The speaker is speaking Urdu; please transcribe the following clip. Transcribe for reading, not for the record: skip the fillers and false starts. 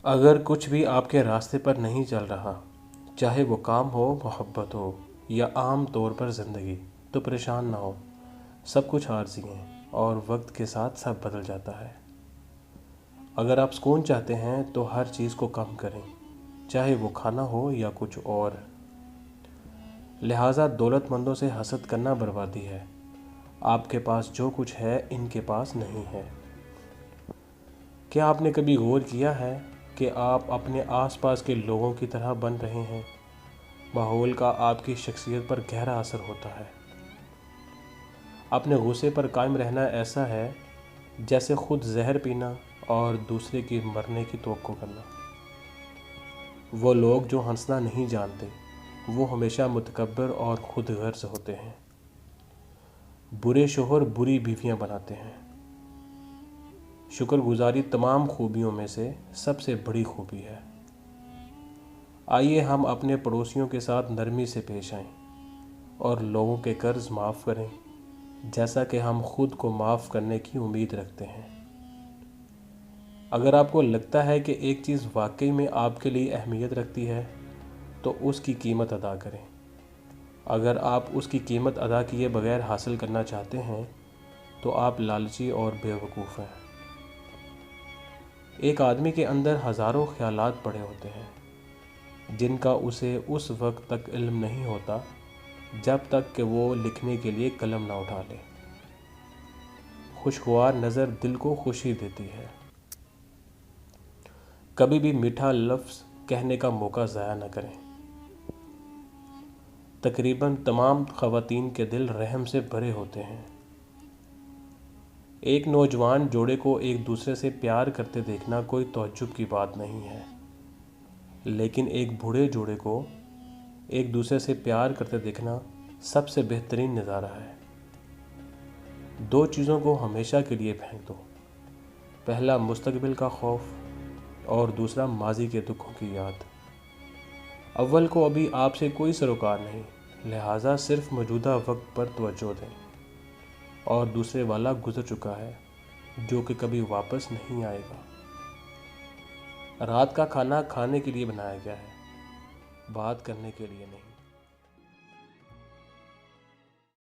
اگر کچھ بھی آپ کے راستے پر نہیں چل رہا، چاہے وہ کام ہو، محبت ہو یا عام طور پر زندگی، تو پریشان نہ ہو۔ سب کچھ عارضی ہے اور وقت کے ساتھ سب بدل جاتا ہے۔ اگر آپ سکون چاہتے ہیں تو ہر چیز کو کم کریں، چاہے وہ کھانا ہو یا کچھ اور۔ لہٰذا دولت مندوں سے حسد کرنا بربادی ہے۔ آپ کے پاس جو کچھ ہے ان کے پاس نہیں ہے۔ کیا آپ نے کبھی غور کیا ہے کہ آپ اپنے آس پاس کے لوگوں کی طرح بن رہے ہیں؟ ماحول کا آپ کی شخصیت پر گہرا اثر ہوتا ہے۔ اپنے غصے پر قائم رہنا ایسا ہے جیسے خود زہر پینا اور دوسرے کی مرنے کی توقع کرنا۔ وہ لوگ جو ہنسنا نہیں جانتے، وہ ہمیشہ متکبر اور خود غرض ہوتے ہیں۔ برے شوہر بری بیویاں بناتے ہیں۔ شکر گزاری تمام خوبیوں میں سے سب سے بڑی خوبی ہے۔ آئیے ہم اپنے پڑوسیوں کے ساتھ نرمی سے پیش آئیں اور لوگوں کے قرض معاف کریں جیسا کہ ہم خود کو معاف کرنے کی امید رکھتے ہیں۔ اگر آپ کو لگتا ہے کہ ایک چیز واقعی میں آپ کے لیے اہمیت رکھتی ہے تو اس کی قیمت ادا کریں۔ اگر آپ اس کی قیمت ادا کیے بغیر حاصل کرنا چاہتے ہیں تو آپ لالچی اور بے وقوف ہیں۔ ایک آدمی کے اندر ہزاروں خیالات پڑے ہوتے ہیں جن کا اسے اس وقت تک علم نہیں ہوتا جب تک کہ وہ لکھنے کے لیے قلم نہ اٹھا لے۔ خوشگوار نظر دل کو خوشی دیتی ہے۔ کبھی بھی میٹھا لفظ کہنے کا موقع ضائع نہ کریں۔ تقریباً تمام خواتین کے دل رحم سے بھرے ہوتے ہیں۔ ایک نوجوان جوڑے کو ایک دوسرے سے پیار کرتے دیکھنا کوئی تعجب کی بات نہیں ہے، لیکن ایک بوڑھے جوڑے کو ایک دوسرے سے پیار کرتے دیکھنا سب سے بہترین نظارہ ہے۔ دو چیزوں کو ہمیشہ کے لیے پھینک دو، پہلا مستقبل کا خوف اور دوسرا ماضی کے دکھوں کی یاد۔ اول کو ابھی آپ سے کوئی سروکار نہیں، لہٰذا صرف موجودہ وقت پر توجہ دیں، اور دوسرے والا گزر چکا ہے جو کہ کبھی واپس نہیں آئے گا۔ رات کا کھانا کھانے کے لیے بنایا گیا ہے، بات کرنے کے لیے نہیں۔